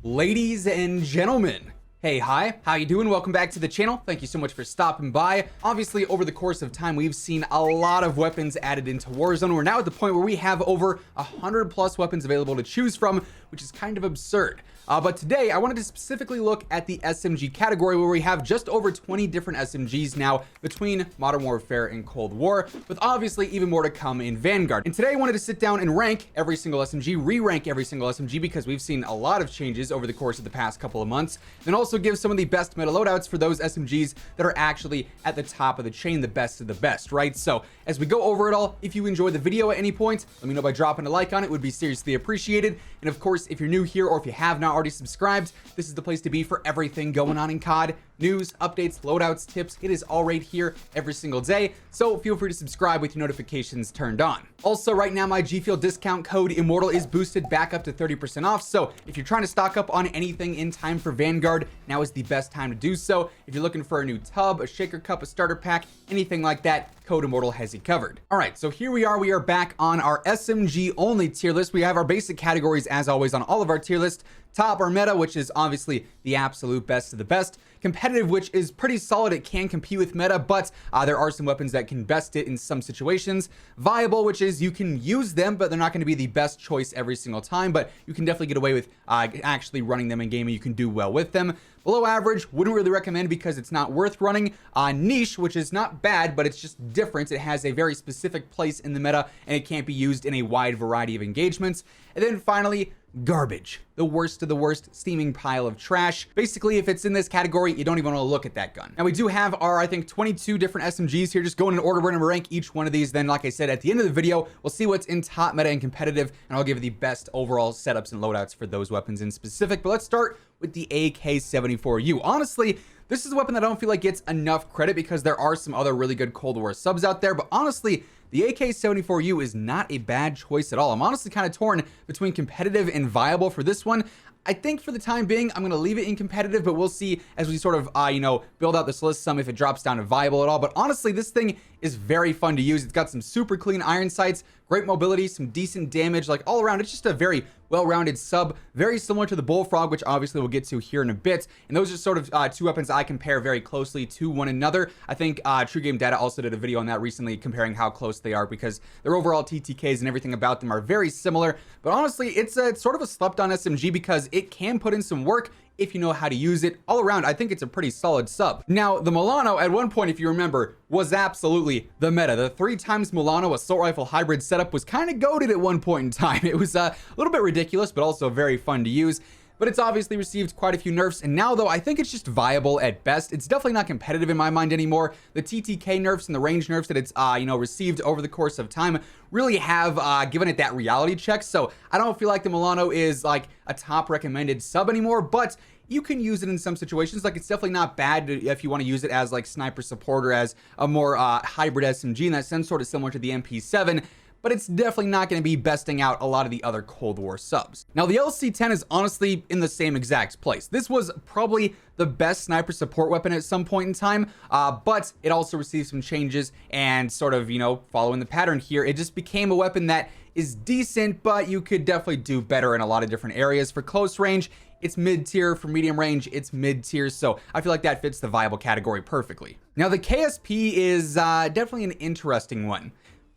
Ladies and gentlemen, hi, how you doing? Welcome back to the channel. Thank you so much for stopping by. Obviously, over the course of time, we've seen a lot of weapons added into Warzone. We're now at the point where we have over 100 plus weapons available to choose from, which is kind of absurd. But today I wanted to specifically look at the SMG category, where we have just over 20 different SMGs now between Modern Warfare and Cold War, with obviously even more to come in Vanguard. And today I wanted to sit down and rank every single SMG, re-rank every single SMG, because we've seen a lot of changes over the course of the past couple of months, and also give some of the best meta loadouts for those SMGs that are actually at the top of the chain, the best of the best, right? So as we go over it all, if you enjoyed the video at any point, let me know by dropping a like on it. It would be seriously appreciated. And of course, if you're new here or if you have not already subscribed, this is the place to be for everything going on in COD. News, updates, loadouts, tips, it is all right here every single day. So feel free to subscribe with your notifications turned on. Also, right now, my G Fuel discount code Immortal is boosted back up to 30% off. So if you're trying to stock up on anything in time for Vanguard, now is the best time to do so. If you're looking for a new tub, a shaker cup, a starter pack, anything like that, Code Immortal has you covered. All right, so here we are back on our SMG only tier list. We have our basic categories as always on all of our tier list. Top or meta, which is obviously the absolute best of the best. Competitive, which is pretty solid. It can compete with meta, but there are some weapons that can best it in some situations. Viable, which is you can use them, but they're not going to be the best choice every single time, but you can definitely get away with actually running them in game, and you can do well with them. Below average, wouldn't really recommend because it's not worth running. Niche, which is not bad, but it's just different. It has a very specific place in the meta, and it can't be used in a wide variety of engagements. And then finally, garbage, the worst of the worst, steaming pile of trash. Basically, if it's in this category, you don't even want to look at that gun. Now we do have our, I think, 22 different SMGs here. Just going in order, we're going to rank each one of these. Then, like I said, at the end of the video, we'll see what's in top meta and competitive, and I'll give you the best overall setups and loadouts for those weapons in specific. But let's start with the AK-74U. Honestly, this is a weapon that I don't feel like gets enough credit because there are some other really good Cold War subs out there, but honestly, the AK-74U is not a bad choice at all. I'm honestly kind of torn between competitive and viable for this one. I think for the time being, I'm going to leave it in competitive, but we'll see as we sort of, build out this list some if it drops down to viable at all. But honestly, this thing is very fun to use. It's got some super clean iron sights, great mobility, some decent damage, like all around. It's just a very well-rounded sub, very similar to the Bullfrog, which obviously we'll get to here in a bit. And those are sort of two weapons I compare very closely to one another. I think True Game Data also did a video on that recently, comparing how close they are, because their overall TTKs and everything about them are very similar. But honestly, it's sort of a slept-on SMG because it can put in some work if you know how to use it. All around, I think it's a pretty solid sub. Now, the Milano, at one point, if you remember, was absolutely the meta. The 3x Milano assault rifle hybrid setup was kind of goated at one point in time. It was a little bit ridiculous, but also very fun to use. But it's obviously received quite a few nerfs, and now, though, I think it's just viable at best. It's definitely not competitive in my mind anymore. The TTK nerfs and the range nerfs that it's, received over the course of time really have given it that reality check. So I don't feel like the Milano is like a top recommended sub anymore, but you can use it in some situations. Like, it's definitely not bad if you want to use it as like sniper support or as a more hybrid SMG in that sense, sort of similar to the MP7. But it's definitely not going to be besting out a lot of the other Cold War subs. Now, the LC-10 is honestly in the same exact place. This was probably the best sniper support weapon at some point in time, but it also received some changes and sort of, following the pattern here, it just became a weapon that is decent, but you could definitely do better in a lot of different areas. For close range, it's mid-tier. For medium range, it's mid-tier. So I feel like that fits the viable category perfectly. Now, the KSP is definitely an interesting one.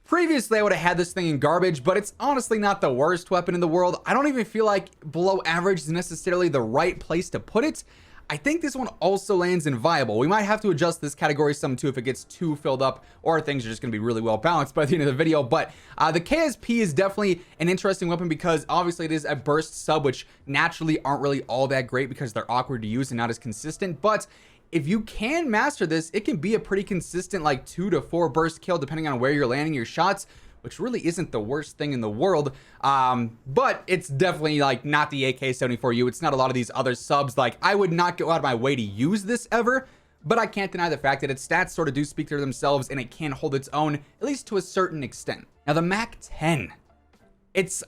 Previously, I would have had this thing in garbage, but it's honestly not the worst weapon in the world. I don't even feel like below average is necessarily the right place to put it. I think this one also lands in viable. We might have to adjust this category some too if it gets too filled up, or things are just going to be really well balanced by the end of the video. But the KSP is definitely an interesting weapon because obviously it is a burst sub, which naturally aren't really all that great because they're awkward to use and not as consistent. But if you can master this, it can be a pretty consistent like 2 to 4 burst kill depending on where you're landing your shots, which really isn't the worst thing in the world. But it's definitely like not the AK-74U. It's not a lot of these other subs. Like, I would not go out of my way to use this ever, but I can't deny the fact that its stats sort of do speak for themselves, and it can hold its own, at least to a certain extent. Now, the MAC-10.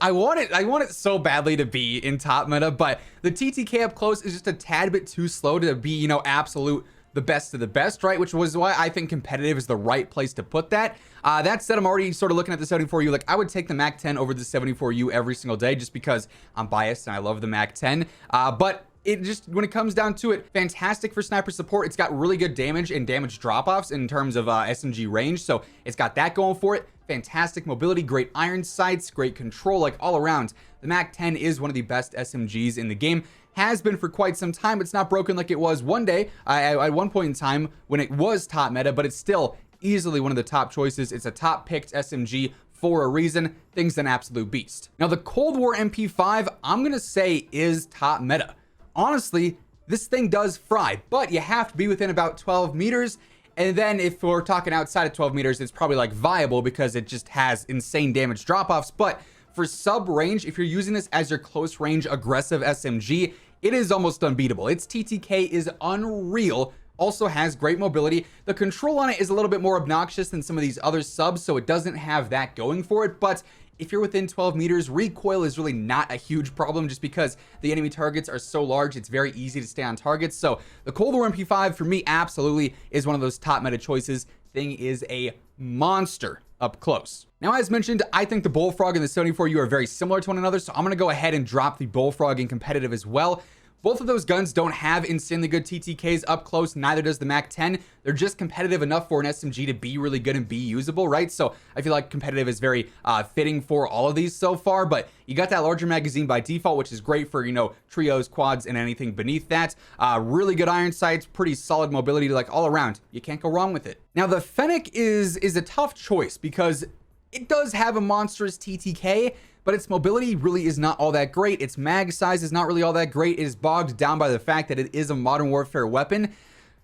I want it so badly to be in top meta, but the TTK up close is just a tad bit too slow to be, absolute the best of the best, right? Which was why I think competitive is the right place to put that. That said, I'm already sort of looking at the 74U. Like, I would take the Mac 10 over the 74U every single day just because I'm biased and I love the Mac 10. But it just, when it comes down to it, fantastic for sniper support. It's got really good damage and damage drop-offs in terms of SMG range. So it's got that going for it. Fantastic mobility, great iron sights, great control, like all around. The Mac 10 is one of the best SMGs in the game. Has been for quite some time. It's not broken like it was one day at one point in time when it was top meta, but it's still easily one of the top choices. It's a top picked SMG for a reason. Thing's an absolute beast. Now the Cold War MP5, I'm gonna say is top meta. Honestly, this thing does fry, but you have to be within about 12 meters. And then if we're talking outside of 12 meters, it's probably like viable because it just has insane damage drop-offs. But for sub range, if you're using this as your close range aggressive SMG, it is almost unbeatable. Its TTK is unreal. Also has great mobility. The control on it is a little bit more obnoxious than some of these other subs, so it doesn't have that going for it. But if you're within 12 meters, recoil is really not a huge problem just because the enemy targets are so large. It's very easy to stay on target. So the Cold War MP5 for me absolutely is one of those top meta choices. Thing is a monster up close. Now, as mentioned, I think the Bullfrog and the 74U are very similar to one another, so I'm going to go ahead and drop the Bullfrog in competitive as well. Both of those guns don't have insanely good TTKs up close, neither does the Mac 10. They're just competitive enough for an SMG to be really good and be usable, right? So I feel like competitive is very fitting for all of these so far, but you got that larger magazine by default, which is great for, you know, trios, quads, and anything beneath that. Really good iron sights, pretty solid mobility, like all around. You can't go wrong with it. Now, the Fennec is a tough choice because it does have a monstrous TTK, but its mobility really is not all that great. Its mag size is not really all that great. It is bogged down by the fact that it is a modern warfare weapon.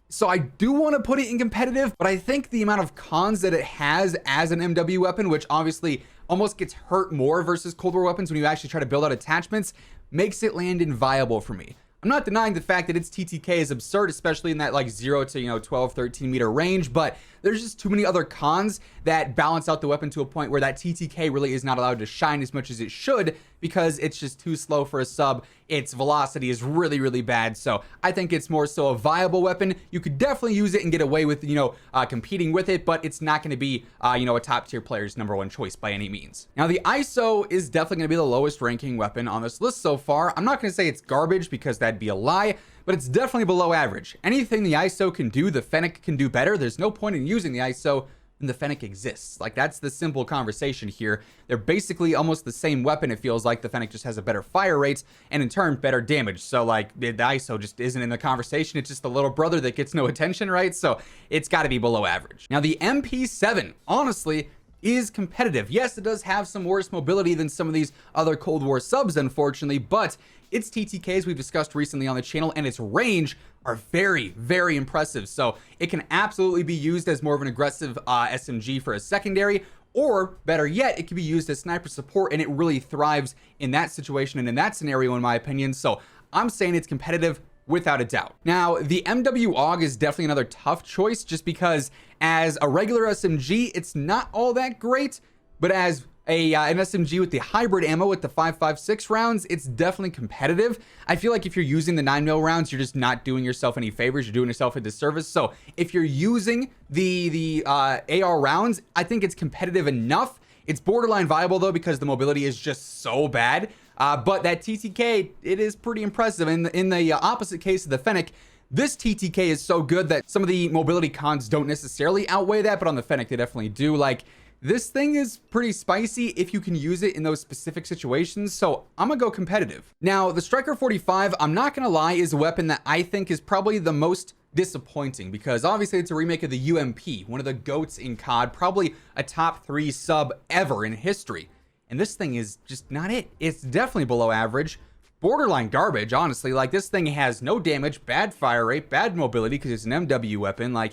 So I do want to put it in competitive, but I think the amount of cons that it has as an MW weapon, which obviously almost gets hurt more versus Cold War weapons when you actually try to build out attachments, makes it land inviable for me. I'm not denying the fact that its TTK is absurd, especially in that like 0 to, you know, 12, 13 meter range, but there's just too many other cons that balance out the weapon to a point where that TTK really is not allowed to shine as much as it should because it's just too slow for a sub. Its velocity is really, really bad. So I think it's more so a viable weapon. You could definitely use it and get away with, you know, competing with it, but it's not going to be, you know, a top tier player's #1 choice by any means. Now, the ISO is definitely going to be the lowest ranking weapon on this list so far. I'm not going to say it's garbage because that'd be a lie, but it's definitely below average. Anything the ISO can do, the Fennec can do better. There's no point in using the ISO when the Fennec exists. Like, that's the simple conversation here. They're basically almost the same weapon. It feels like the Fennec just has a better fire rate and in turn better damage. So like the ISO just isn't in the conversation. It's just the little brother that gets no attention, right? So it's got to be below average. Now the MP7, honestly, is competitive. Yes, it does have some worse mobility than some of these other Cold War subs, unfortunately, but its TTKs we've discussed recently on the channel and its range are very, very impressive. So it can absolutely be used as more of an aggressive SMG for a secondary, or better yet, it can be used as sniper support, and it really thrives in that situation and in that scenario, in my opinion. So I'm saying it's competitive without a doubt. Now, the MW AUG is definitely another tough choice just because as a regular SMG, it's not all that great, but as an SMG with the hybrid ammo with the 5.56 rounds, it's definitely competitive. I feel like if you're using the 9mm rounds, you're just not doing yourself any favors. You're doing yourself a disservice. So if you're using the AR rounds, I think it's competitive enough. It's borderline viable though because the mobility is just so bad. But that TTK, it is pretty impressive. In the opposite case of the Fennec, this TTK is so good that some of the mobility cons don't necessarily outweigh that, but on the Fennec, they definitely do. Like, this thing is pretty spicy if you can use it in those specific situations, so I'm gonna go competitive. Now, the Striker 45, I'm not gonna lie, is a weapon that I think is probably the most disappointing because obviously it's a remake of the UMP, one of the GOATs in COD, probably a top 3 sub ever in history. And this thing is just not it. It's definitely below average, borderline garbage, honestly. Like, this thing has no damage, bad fire rate, bad mobility because it's an MW weapon. Like,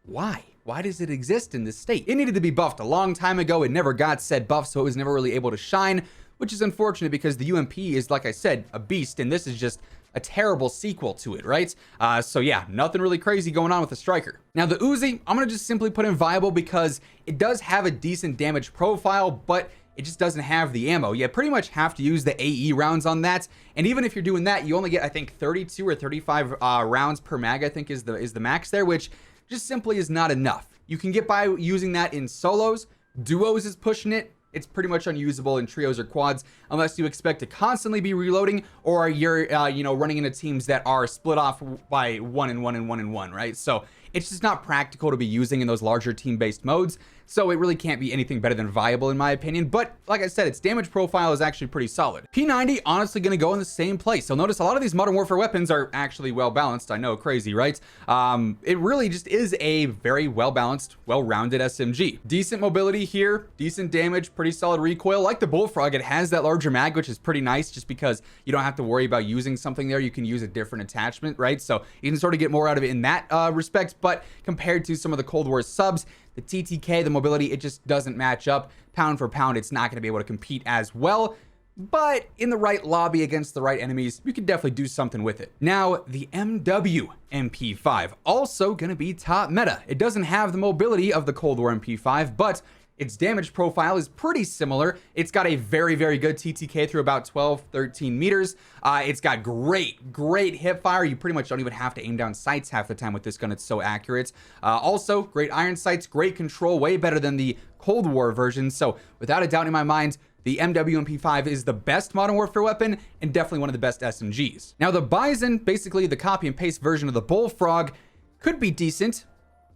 why? Why does it exist in this state? It needed to be buffed a long time ago. It never got said buff, so it was never really able to shine, which is unfortunate because the UMP is, like I said, a beast, and this is just a terrible sequel to it, right? So yeah, nothing really crazy going on with the Striker. Now the Uzi, I'm gonna just simply put in viable because it does have a decent damage profile, but it just doesn't have the ammo. You pretty much have to use the AE rounds on that. And even if you're doing that, you only get, I think, 32 or 35 rounds per mag, I think is the max there, which just simply is not enough. You can get by using that in solos. Duos is pushing it. It's pretty much unusable in trios or quads unless you expect to constantly be reloading, or you're running into teams that are split off by 1 and 1 and 1 and 1, right? So it's just not practical to be using in those larger team-based modes. So it really can't be anything better than viable in my opinion. But like I said, its damage profile is actually pretty solid. P90 honestly going to go in the same place. So notice a lot of these Modern Warfare weapons are actually well balanced. I know, crazy, right? It really just is a very well balanced, well-rounded SMG. Decent mobility here, decent damage, pretty solid recoil. Like the Bullfrog, it has that larger mag, which is pretty nice just because you don't have to worry about using something there. You can use a different attachment, right? So you can sort of get more out of it in that respect. But compared to some of the Cold War subs, the TTK, the mobility, it just doesn't match up. Pound for pound, it's not going to be able to compete as well. But in the right lobby against the right enemies, you can definitely do something with it. Now, the MW MP5, also going to be top meta. It doesn't have the mobility of the Cold War MP5, but its damage profile is pretty similar. It's got a very, very good TTK through about 12, 13 meters. It's got great hip fire. You pretty much don't even have to aim down sights half the time with this gun. It's so accurate. Also, great iron sights, great control, way better than the Cold War version. So without a doubt in my mind, the MW MP5 is the best Modern Warfare weapon and definitely one of the best SMGs. Now the Bison, basically the copy and paste version of the Bullfrog, could be decent.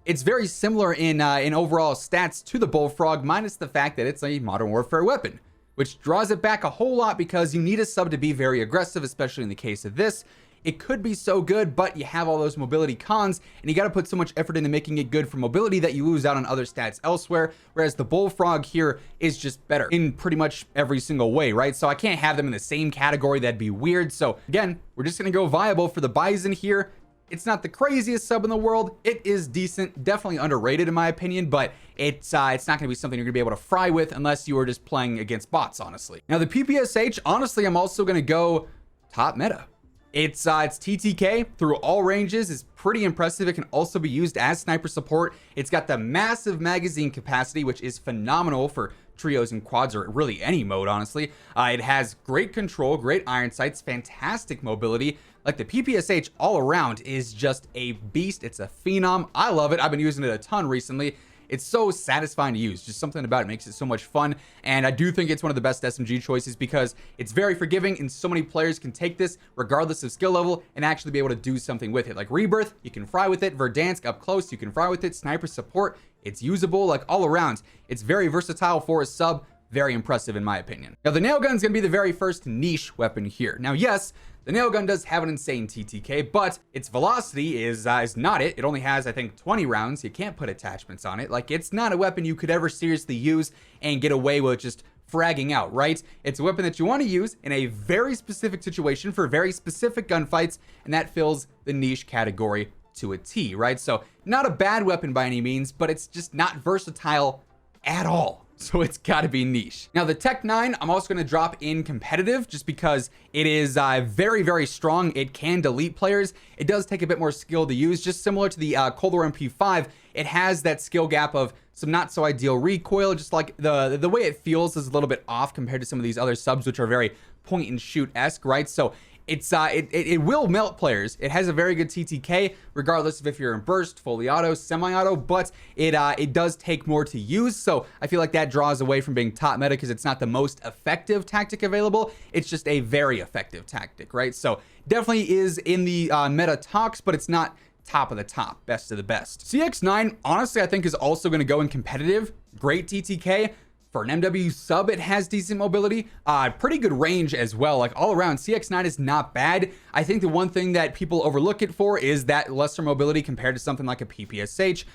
It's very similar in overall stats to the Bullfrog, minus the fact that it's a Modern Warfare weapon, which draws it back a whole lot because you need a sub to be very aggressive, especially in the case of this. It could be so good, but you have all those mobility cons, and you got to put so much effort into making it good for mobility that you lose out on other stats elsewhere, whereas the Bullfrog here is just better in pretty much every single way, right? So I can't have them in the same category. That'd be weird. So again, we're just going to go viable for the Bison here. It's not the craziest sub in the world. It is decent, definitely underrated in my opinion, but it's not going to be something you're going to be able to fry with unless you are just playing against bots, honestly. Now the PPSH, honestly, I'm also going to go top meta. Its TTK through all ranges is pretty impressive. It can also be used as sniper support. It's got the massive magazine capacity, which is phenomenal for trios and quads, or really any mode, honestly. It has great control, great iron sights, fantastic mobility. Like the PPSH all around is just a beast. It's a phenom. I love it. I've been using it a ton recently. It's so satisfying to use. Just something about it makes it so much fun. And I do think it's one of the best SMG choices because it's very forgiving and so many players can take this regardless of skill level and actually be able to do something with it. Like Rebirth, you can fry with it. Verdansk up close, you can fry with it. Sniper support, it's usable. Like all around, it's very versatile for a sub. Very impressive in my opinion. Now the nail gun is going to be the very first niche weapon here. Now yes, the nail gun does have an insane TTK, but its velocity is not it. It only has, I think, 20 rounds. You can't put attachments on it. Like, it's not a weapon you could ever seriously use and get away with just fragging out, right? It's a weapon that you want to use in a very specific situation for very specific gunfights, and that fills the niche category to a T, right? So not a bad weapon by any means, but it's just not versatile at all. So it's got to be niche. Now the Tech 9, I'm also going to drop in competitive just because it is very, very strong. It can delete players. It does take a bit more skill to use, just similar to the Cold War MP5. It has that skill gap of some not so ideal recoil, just like the way it feels is a little bit off compared to some of these other subs, which are very point and shoot-esque, right? So it's it will melt players. It has a very good TTK, regardless of if you're in burst, fully auto, semi-auto, but it does take more to use. So I feel like that draws away from being top meta because it's not the most effective tactic available. It's just a very effective tactic, right? So definitely is in the meta talks, but it's not top of the top, best of the best. CX9, honestly, I think is also going to go in competitive. Great TTK. For an MW sub, it has decent mobility, pretty good range as well. Like all around, CX9 is not bad. I think the one thing that people overlook it for is that lesser mobility compared to something like a PPSH,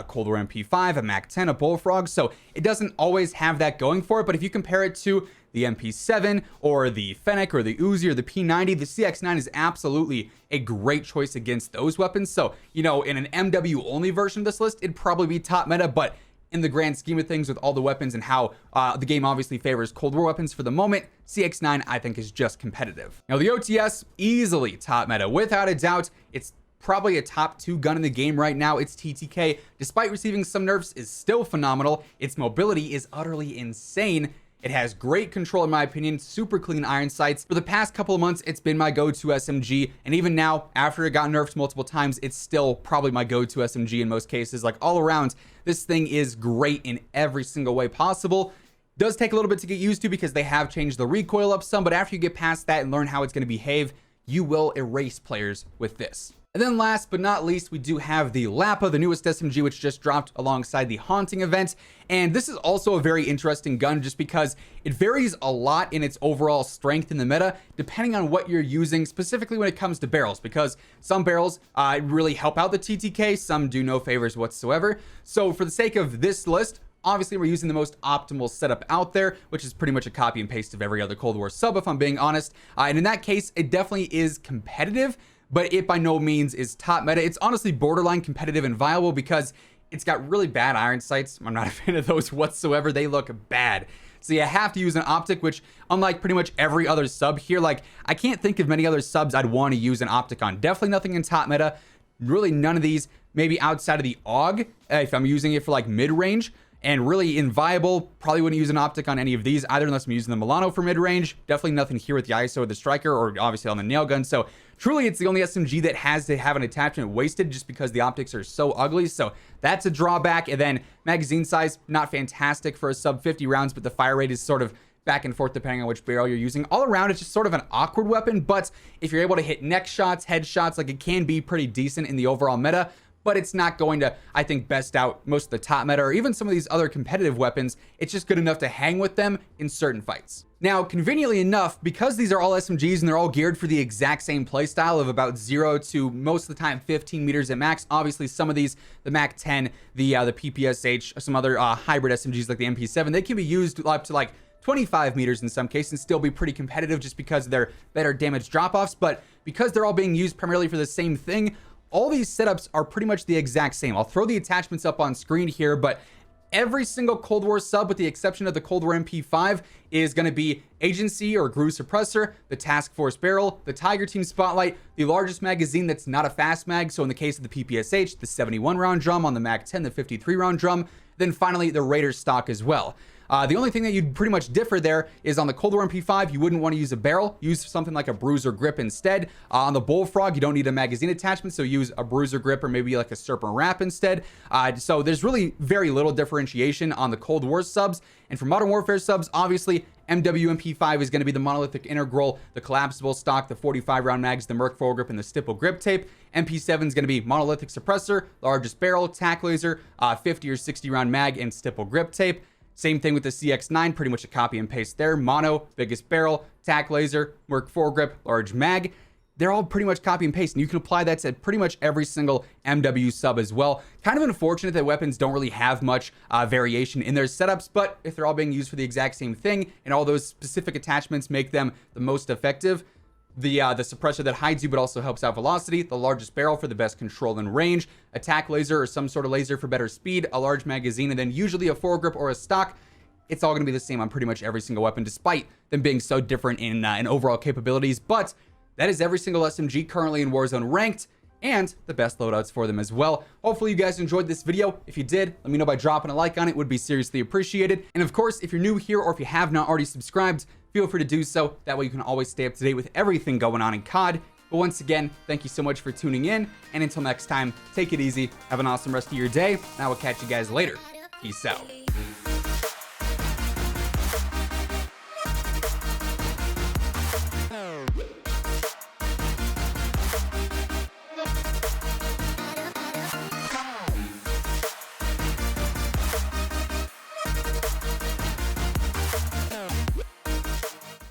Cold War MP5, a MAC-10, a Bullfrog. So it doesn't always have that going for it. But if you compare it to the MP7 or the Fennec or the Uzi or the P90, the CX9 is absolutely a great choice against those weapons. So, you know, in an MW only version of this list, it'd probably be top meta, but in the grand scheme of things with all the weapons and how the game obviously favors Cold War weapons for the moment, CX9 I think is just competitive. Now the OTS, easily top meta, without a doubt. It's probably a top 2 gun in the game right now. Its TTK, despite receiving some nerfs, is still phenomenal. Its mobility is utterly insane. It has great control in my opinion, super clean iron sights. For the past couple of months, it's been my go-to SMG, and even now, after it got nerfed multiple times, it's still probably my go-to SMG in most cases. Like all around, this thing is great in every single way possible. Does take a little bit to get used to because they have changed the recoil up some, but after you get past that and learn how it's going to behave, you will erase players with this. And then last but not least, we do have the Lapa, the newest SMG, which just dropped alongside the Haunting event. And this is also a very interesting gun just because it varies a lot in its overall strength in the meta, depending on what you're using, specifically when it comes to barrels, because some barrels really help out the TTK, some do no favors whatsoever. So for the sake of this list, obviously we're using the most optimal setup out there, which is pretty much a copy and paste of every other Cold War sub, if I'm being honest. And in that case, it definitely is competitive, but it by no means is top meta. It's honestly borderline competitive and viable because it's got really bad iron sights. I'm not a fan of those whatsoever. They look bad. So you have to use an optic, which unlike pretty much every other sub here, like I can't think of many other subs I'd want to use an optic on. Definitely nothing in top meta. Really none of these, maybe outside of the AUG, if I'm using it for like mid-range. And really inviable, probably wouldn't use an optic on any of these either unless I'm using the Milano for mid-range. Definitely nothing here with the ISO or the Striker or obviously on the nail gun. So truly it's the only SMG that has to have an attachment wasted just because the optics are so ugly. So that's a drawback. And then magazine size, not fantastic for a sub 50 rounds, but the fire rate is sort of back and forth depending on which barrel you're using. All around, it's just sort of an awkward weapon, but if you're able to hit neck shots, head shots, like it can be pretty decent in the overall meta. But it's not going to, I think, best out most of the top meta or even some of these other competitive weapons. It's just good enough to hang with them in certain fights. Now, conveniently enough, because these are all SMGs and they're all geared for the exact same playstyle of about 0 to most of the time 15 meters at max. Obviously, some of these, the Mac 10, the PPSH, some other hybrid SMGs like the MP7, they can be used up to like 25 meters in some cases and still be pretty competitive just because of their better damage drop-offs. But because they're all being used primarily for the same thing, all these setups are pretty much the exact same. I'll throw the attachments up on screen here, but every single Cold War sub, with the exception of the Cold War MP5, is going to be Agency or GRU suppressor, the Task Force barrel, the Tiger Team spotlight, the largest magazine that's not a fast mag. So in the case of the PPSH, the 71 round drum, on the Mac 10, the 53 round drum, then finally the Raider stock as well. The only thing that you'd pretty much differ there is on the Cold War MP5, you wouldn't want to use a barrel. Use something like a bruiser grip instead. On the Bullfrog, you don't need a magazine attachment, so use a bruiser grip or maybe like a Serpent Wrap instead. So there's really very little differentiation on the Cold War subs. And for Modern Warfare subs, obviously, MW-MP5 is going to be the monolithic integral, the collapsible stock, the 45 round mags, the Merc foregrip, and the stipple grip tape. MP7 is going to be monolithic suppressor, largest barrel, tac laser, 50 or 60 round mag, and stipple grip tape. Same thing with the CX9, pretty much a copy and paste there. Mono, biggest barrel, tac laser, Merc foregrip, large mag. They're all pretty much copy and paste, and you can apply that to pretty much every single MW sub as well. Kind of unfortunate that weapons don't really have much variation in their setups, but if they're all being used for the exact same thing and all those specific attachments make them the most effective, the suppressor that hides you but also helps out velocity, the largest barrel for the best control and range, a tac laser or some sort of laser for better speed, a large magazine, and then usually a foregrip or a stock. It's all going to be the same on pretty much every single weapon, despite them being so different in overall capabilities. But that is every single SMG currently in Warzone ranked, and the best loadouts for them as well. Hopefully you guys enjoyed this video. If you did, let me know by dropping a like on it. It would be seriously appreciated. And of course, if you're new here or if you have not already subscribed, feel free to do so. That way you can always stay up to date with everything going on in COD. But once again, thank you so much for tuning in. And until next time, take it easy. Have an awesome rest of your day. And I will catch you guys later. Peace out.